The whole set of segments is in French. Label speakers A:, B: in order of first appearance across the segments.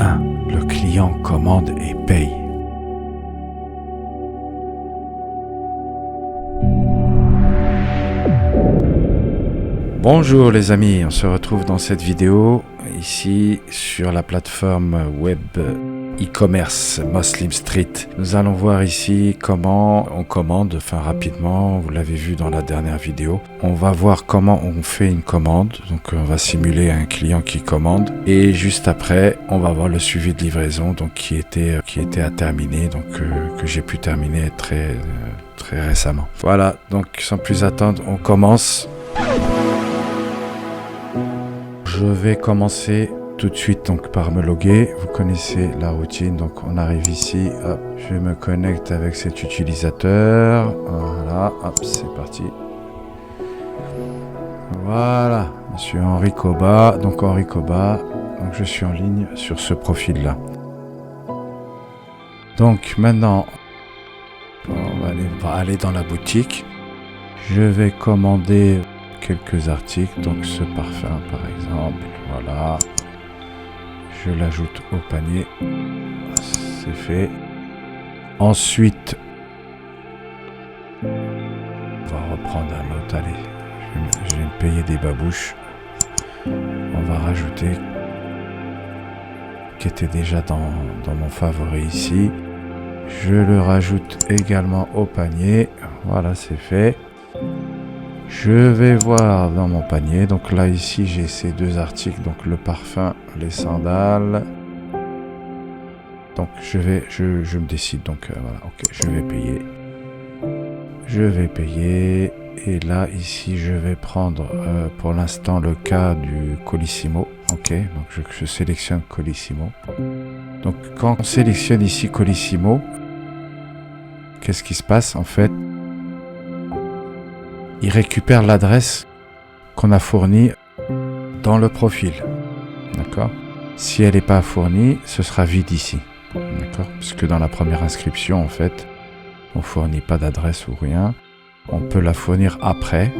A: 1. Le client commande et paye. Bonjour les amis, on se retrouve dans cette vidéo ici sur la plateforme web e-commerce Muslim Street. Nous allons voir ici comment on commande, rapidement, vous l'avez vu dans la dernière vidéo. On va voir comment on fait une commande, donc on va simuler un client qui commande et juste après on va voir le suivi de livraison donc qui était à terminer, donc que j'ai pu terminer très récemment. Voilà, donc sans plus attendre, on commence. Je vais commencer tout de suite donc par me loguer. Vous connaissez la routine, donc on arrive ici, hop, je me connecte avec cet utilisateur. Voilà, hop, c'est parti. Voilà, monsieur Henri Koba. Donc Henri Koba, donc je suis en ligne sur ce profil-là. Donc maintenant, on va aller dans la boutique. Je vais commander quelques articles, donc ce parfum par exemple, voilà, je l'ajoute au panier, c'est fait. Ensuite on va reprendre un autre, allez, je vais me payer des babouches, on va rajouter qui était déjà dans mon favori ici, je le rajoute également au panier, voilà, c'est fait. Je vais voir dans mon panier, donc là ici j'ai ces deux articles, donc le parfum, les sandales. Donc je me décide, donc voilà, ok, je vais payer, et là ici je vais prendre pour l'instant le cas du Colissimo, ok, donc je sélectionne Colissimo. Donc quand on sélectionne ici Colissimo, qu'est-ce qui se passe en fait? Il récupère l'adresse qu'on a fournie dans le profil. D'accord? Si elle n'est pas fournie, ce sera vide ici. D'accord? Puisque dans la première inscription, en fait, on ne fournit pas d'adresse ou rien. On peut la fournir après.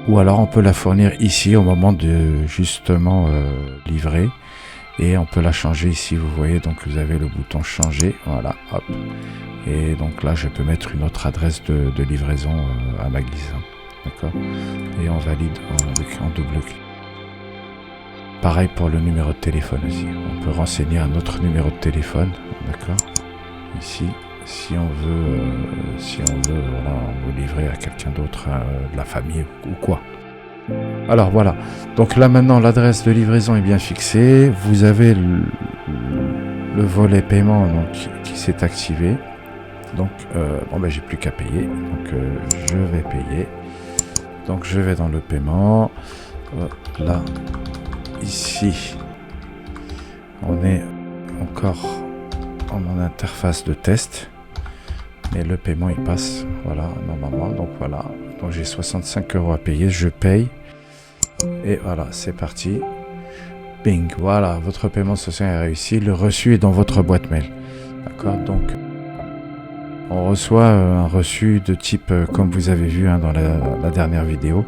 A: Ou alors on peut la fournir ici au moment de justement livrer. Et on peut la changer ici, vous voyez. Donc vous avez le bouton changer. Voilà, hop. Et donc là, je peux mettre une autre adresse de livraison à ma guise. D'accord, et on valide en double clic. Pareil pour le numéro de téléphone aussi. On peut renseigner un autre numéro de téléphone. D'accord. Ici, si on veut, voilà, on veut livrer à quelqu'un d'autre, de la famille ou quoi. Alors voilà. Donc là maintenant, l'adresse de livraison est bien fixée. Vous avez le volet paiement donc, qui s'est activé. Donc j'ai plus qu'à payer. Donc je vais payer. Donc je vais dans le paiement, là, ici, on est encore en mon interface de test, mais le paiement il passe, voilà, normalement, donc voilà, donc j'ai 65 € à payer, je paye, et voilà, c'est parti, bing, voilà, votre paiement social est réussi, le reçu est dans votre boîte mail, d'accord, donc on reçoit un reçu de type, comme vous avez vu dans la dernière vidéo,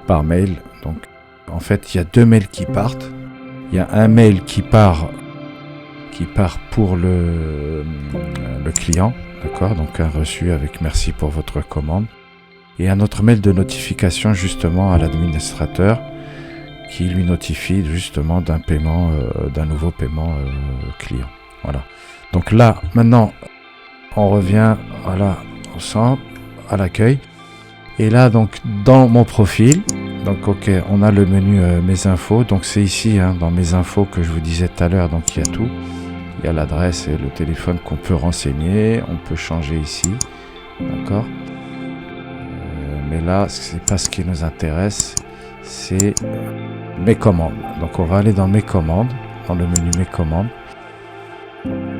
A: par mail. Donc, en fait, il y a deux mails qui partent. Il y a un mail qui part pour le client, d'accord, donc un reçu avec merci pour votre commande. Et un autre mail de notification justement à l'administrateur qui lui notifie justement d'un paiement, d'un nouveau paiement client. Voilà. Donc là, maintenant, on revient voilà, au centre, à l'accueil. Et là, donc, dans mon profil, donc, ok, on a le menu mes infos. Donc, c'est ici, dans mes infos que je vous disais tout à l'heure. Donc, il y a tout. Il y a l'adresse et le téléphone qu'on peut renseigner. On peut changer ici. D'accord. Mais là, c'est pas ce qui nous intéresse. C'est mes commandes. Donc, on va aller dans mes commandes, dans le menu mes commandes.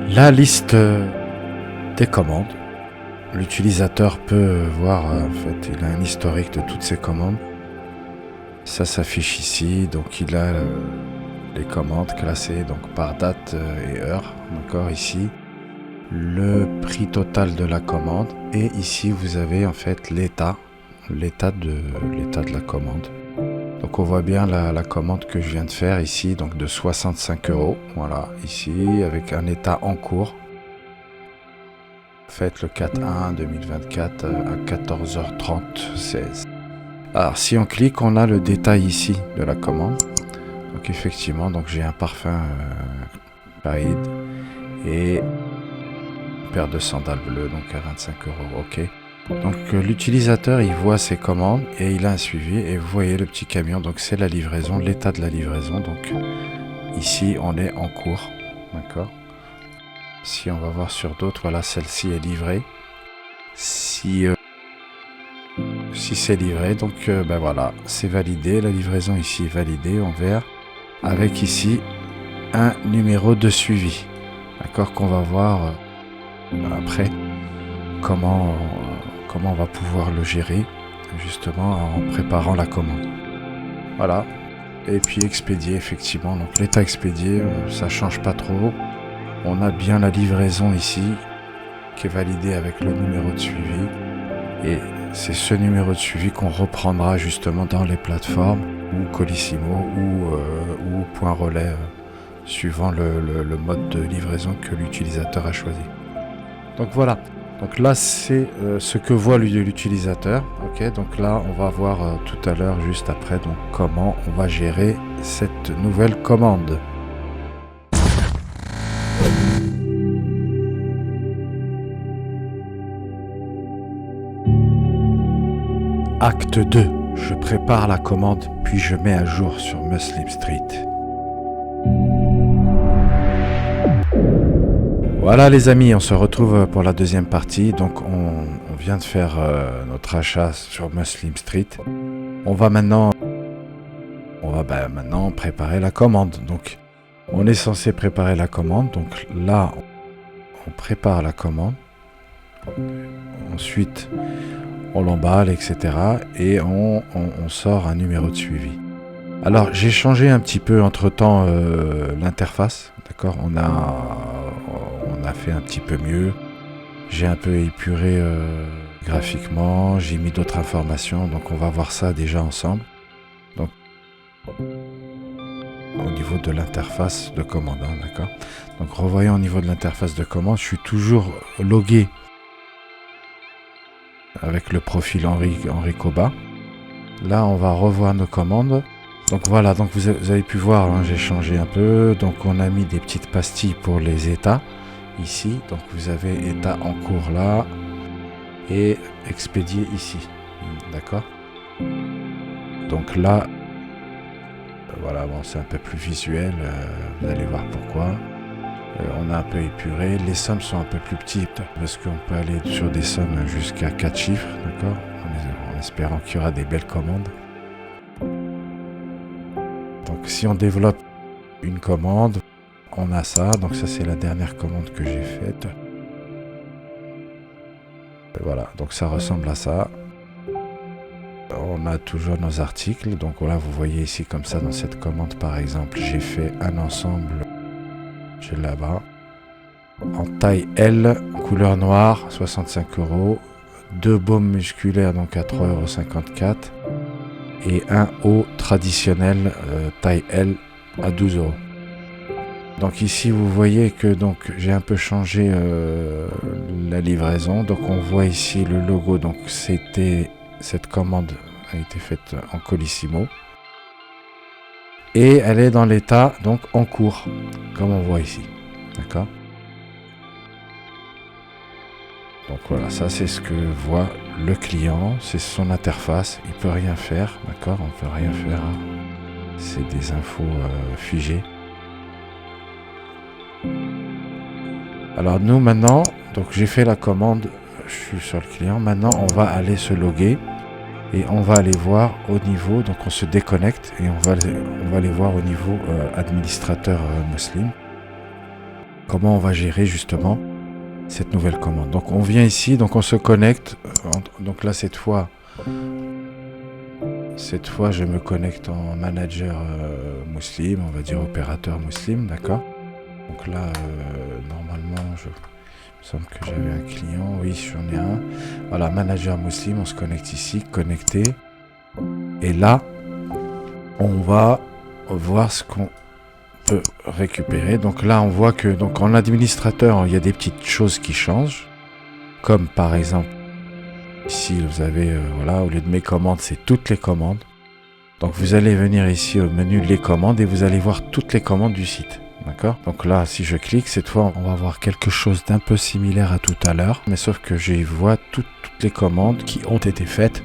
A: La liste des commandes. L'utilisateur peut voir, en fait, il a un historique de toutes ses commandes. Ça s'affiche ici, donc il a les commandes classées donc par date et heure, d'accord, ici. Le prix total de la commande et ici vous avez en fait l'état de la commande. Donc on voit bien la commande que je viens de faire ici, donc de 65 €. Voilà, ici, avec un état en cours. Faites le 4/1/2024 à 14h30-16. Alors si on clique, on a le détail ici de la commande. Donc effectivement, donc j'ai un parfum Paid et une paire de sandales bleues, donc à 25 €. OK. Donc l'utilisateur, il voit ses commandes et il a un suivi. Et vous voyez le petit camion, donc c'est la livraison, l'état de la livraison. Donc ici, on est en cours. D'accord. Si on va voir sur d'autres, voilà, celle-ci est livrée. Si c'est livré, donc ben voilà, c'est validé. La livraison ici est validée en vert. Avec ici un numéro de suivi. D'accord, qu'on va voir après comment on va pouvoir le gérer, justement en préparant la commande. Voilà. Et puis expédier, effectivement. Donc l'état expédié, ça change pas trop. On a bien la livraison ici qui est validée avec le numéro de suivi. Et c'est ce numéro de suivi qu'on reprendra justement dans les plateformes ou Colissimo ou Point Relais, suivant le mode de livraison que l'utilisateur a choisi. Donc voilà. Donc là, c'est ce que voit l'utilisateur. Ok, donc là, on va voir tout à l'heure, juste après, donc comment on va gérer cette nouvelle commande. Acte 2. Je prépare la commande, puis je mets à jour sur Muslim Street. Voilà les amis, on se retrouve pour la deuxième partie. Donc on vient de faire notre achat sur Muslim Street. On va maintenant préparer la commande. Donc on est censé préparer la commande. Donc là, on prépare la commande. Ensuite, on l'emballe, etc. Et on sort un numéro de suivi. Alors j'ai changé un petit peu entre-temps l'interface. D'accord, on a fait un petit peu mieux. J'ai un peu épuré graphiquement, j'ai mis d'autres informations, donc on va voir ça déjà ensemble. Donc au niveau de l'interface de commande, hein, d'accord. Donc revoyons au niveau de l'interface de commande, je suis toujours logué avec le profil Henri Coba. Là on va revoir nos commandes. Donc voilà, donc vous avez pu voir, hein, j'ai changé un peu. Donc on a mis des petites pastilles pour les états ici. Donc vous avez état en cours là et expédié ici. D'accord. Donc là, voilà, bon, c'est un peu plus visuel. Vous allez voir pourquoi. On a un peu épuré. Les sommes sont un peu plus petites parce qu'on peut aller sur des sommes jusqu'à 4 chiffres. D'accord. En espérant qu'il y aura des belles commandes. Donc si on développe une commande, on a ça. Donc ça c'est la dernière commande que j'ai faite. Et voilà, donc ça ressemble à ça. On a toujours nos articles. Donc voilà, vous voyez ici comme ça dans cette commande par exemple, j'ai fait un ensemble. J'ai là-bas. En taille L, couleur noire, 65 €. 2 baumes musculaires donc à 3,54 €. Et un haut traditionnel taille L à 12 €. Donc ici vous voyez que donc j'ai un peu changé la livraison. Donc on voit ici le logo. Donc cette commande a été faite en Colissimo. Et elle est dans l'état donc en cours, comme on voit ici. D'accord. Donc voilà, ça c'est ce que voit le client, c'est son interface, il peut rien faire, d'accord, on peut rien faire, hein. C'est des infos figées. Alors nous maintenant, donc j'ai fait la commande, je suis sur le client, maintenant on va aller se loguer et on va aller voir au niveau, donc on se déconnecte et on va aller voir au niveau administrateur Muslim, comment on va gérer justement cette nouvelle commande. Donc on vient ici, donc on se connecte. Donc là cette fois je me connecte en manager Muslim, on va dire opérateur Muslim, d'accord. Donc là normalement il me semble que j'avais un client, oui j'en ai un. Voilà, manager Muslim, on se connecte ici, connecté. Et là on va voir ce qu'on peut récupérer. Donc là, on voit que donc en administrateur, il y a des petites choses qui changent, comme par exemple ici, vous avez voilà, au lieu de mes commandes, c'est toutes les commandes. Donc vous allez venir ici au menu les commandes et vous allez voir toutes les commandes du site. D'accord? Donc là, si je clique, cette fois, on va voir quelque chose d'un peu similaire à tout à l'heure, mais sauf que je vois toutes les commandes qui ont été faites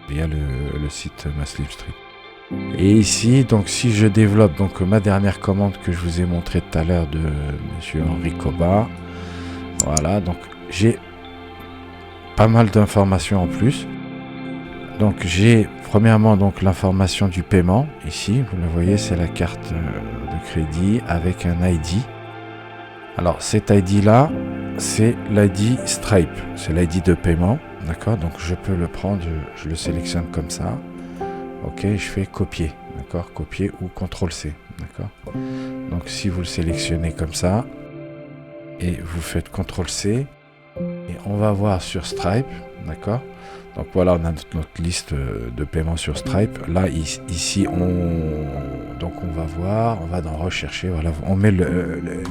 A: via le site MaSlipStream. Et ici, donc si je développe donc ma dernière commande que je vous ai montré tout à l'heure de Monsieur Henri Coba, voilà, donc j'ai pas mal d'informations en plus. Donc j'ai premièrement donc l'information du paiement. Ici, vous le voyez, c'est la carte de crédit avec un ID. Alors cet ID là, c'est l'ID Stripe, c'est l'ID de paiement. D'accord, donc je peux le prendre, je le sélectionne comme ça. Ok, je fais copier, d'accord, copier ou CTRL-C, d'accord. Donc si vous le sélectionnez comme ça et vous faites CTRL-C, et on va voir sur Stripe, d'accord. Donc voilà, on a notre liste de paiement sur Stripe. Là, ici, on va voir, on va dans rechercher, voilà, on met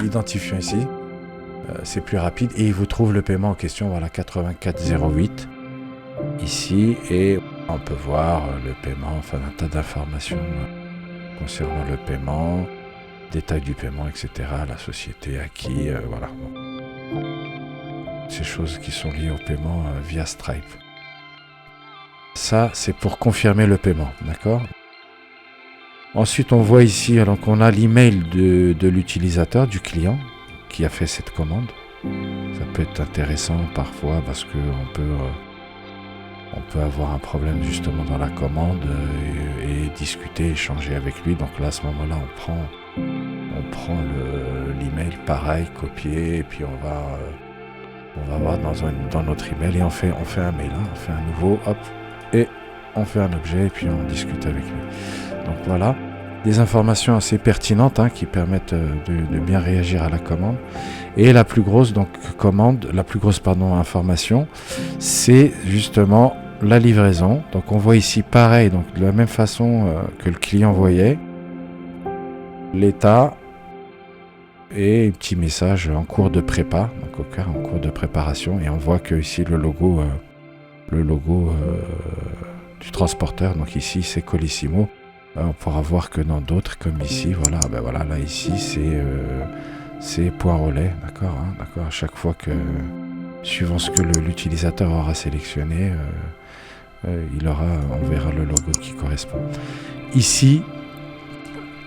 A: l'identifiant ici, c'est plus rapide et il vous trouve le paiement en question, voilà, 8408 ici, et on peut voir le paiement, enfin un tas d'informations concernant le paiement, détail du paiement, etc., la société à qui, voilà. Ces choses qui sont liées au paiement via Stripe. Ça, c'est pour confirmer le paiement, d'accord? Ensuite, on voit ici, alors qu'on a l'email de l'utilisateur, du client, qui a fait cette commande. Ça peut être intéressant parfois parce qu'on peut avoir un problème justement dans la commande et discuter, échanger avec lui. Donc là, à ce moment-là, on prend l'email, pareil, copier, et puis on va voir dans notre email et on fait un mail, hein, on fait un nouveau, hop, et on fait un objet et puis on discute avec lui. Donc voilà, des informations assez pertinentes qui permettent de bien réagir à la commande. Et la plus grosse information, c'est justement la livraison. Donc on voit ici pareil, donc de la même façon que le client voyait, l'état et un petit message en cours de prépa, donc en cours de préparation, et on voit que ici le logo du transporteur, donc ici c'est Colissimo. On pourra voir que dans d'autres comme ici, voilà, ben voilà, là ici c'est point relais, d'accord, d'accord, à chaque fois que suivant ce que l'utilisateur aura sélectionné, on verra le logo qui correspond. Ici,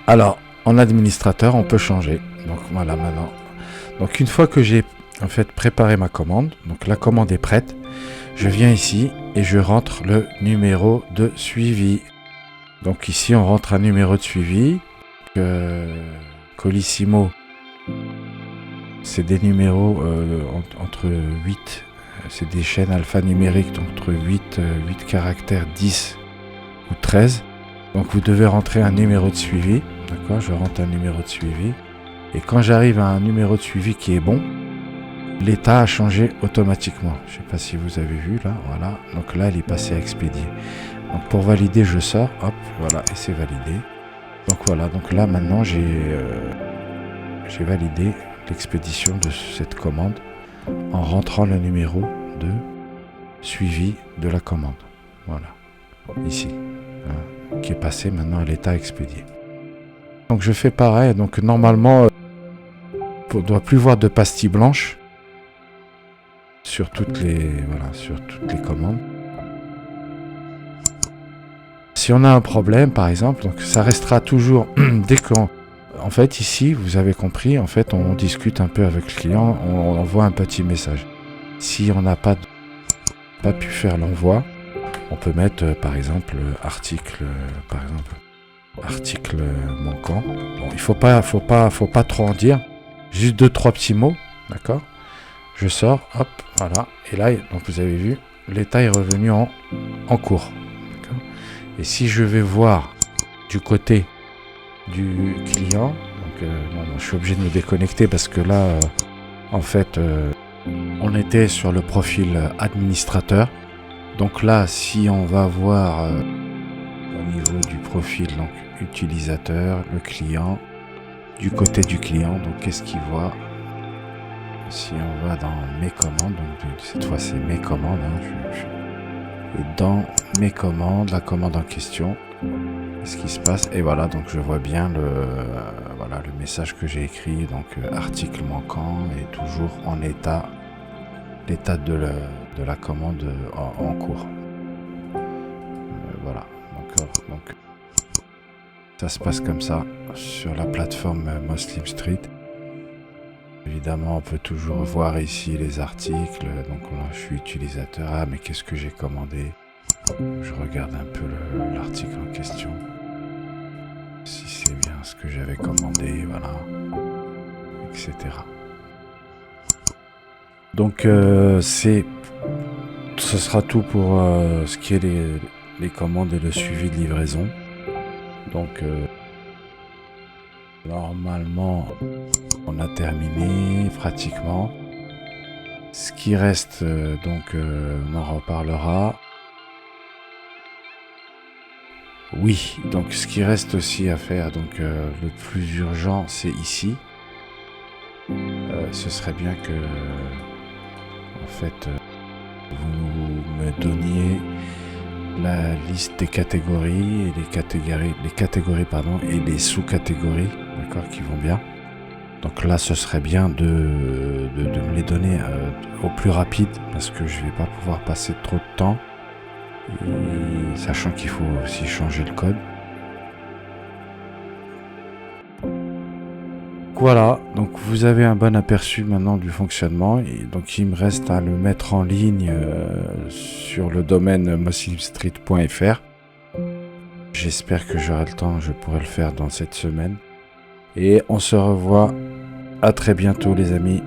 A: alors en administrateur, on peut changer. Donc voilà maintenant. Donc une fois que j'ai en fait préparé ma commande, donc la commande est prête, je viens ici et je rentre le numéro de suivi. Donc ici on rentre un numéro de suivi. Colissimo, c'est des numéros entre 8, c'est des chaînes alphanumériques entre 8 caractères, 10 ou 13. Donc vous devez rentrer un numéro de suivi. D'accord, je rentre un numéro de suivi. Et quand j'arrive à un numéro de suivi qui est bon, l'état a changé automatiquement. Je ne sais pas si vous avez vu là, voilà. Donc là, il est passé à expédier. Donc pour valider, je sors, hop, voilà, et c'est validé. Donc voilà, donc là maintenant, j'ai validé l'expédition de cette commande en rentrant le numéro de suivi de la commande. Voilà, ici, qui est passé maintenant à l'état expédié. Donc je fais pareil, donc normalement, on ne doit plus voir de pastilles blanches sur toutes les commandes. Si on a un problème, par exemple, donc ça restera toujours dès qu'on... En fait, ici, vous avez compris, en fait, on discute un peu avec le client, on envoie un petit message. Si on n'a pas pu faire l'envoi, on peut mettre, par exemple, article manquant. Bon, il faut pas trop en dire, juste 2-3 petits mots, d'accord. Je sors, hop, voilà, et là, donc vous avez vu, l'état est revenu en cours. Et si je vais voir du côté du client, donc je suis obligé de me déconnecter parce que là, en fait, on était sur le profil administrateur. Donc là, si on va voir au niveau du profil, donc utilisateur, le client, du côté du client, donc qu'est-ce qu'il voit? Si on va dans mes commandes, donc cette fois c'est mes commandes, et dans mes commandes, la commande en question, ce qui se passe, et voilà, donc je vois bien voilà, le message que j'ai écrit, donc article manquant et toujours en l'état de la commande en cours. Voilà, donc ça se passe comme ça sur la plateforme Muslim Street. Évidemment, on peut toujours voir ici les articles. Donc là, je suis utilisateur. Ah, mais qu'est-ce que j'ai commandé? Je regarde un peu l'article en question. Si c'est bien ce que j'avais commandé, voilà, etc. Donc, ce sera tout pour ce qui est les commandes et le suivi de livraison. Donc, normalement, on a terminé pratiquement. Ce qui reste, donc, on en reparlera. Oui, donc ce qui reste aussi à faire, donc le plus urgent, c'est ici. Ce serait bien que, en fait, vous me donniez la liste des catégories et les catégories et les sous-catégories, d'accord, qui vont bien. Donc là, ce serait bien de me les donner au plus rapide, parce que je vais pas pouvoir passer trop de temps, et sachant qu'il faut aussi changer le code. Voilà, donc vous avez un bon aperçu maintenant du fonctionnement, et donc il me reste à le mettre en ligne sur le domaine muslimstreet.fr. J'espère que j'aurai le temps, je pourrai le faire dans cette semaine. Et on se revoit à très bientôt les amis.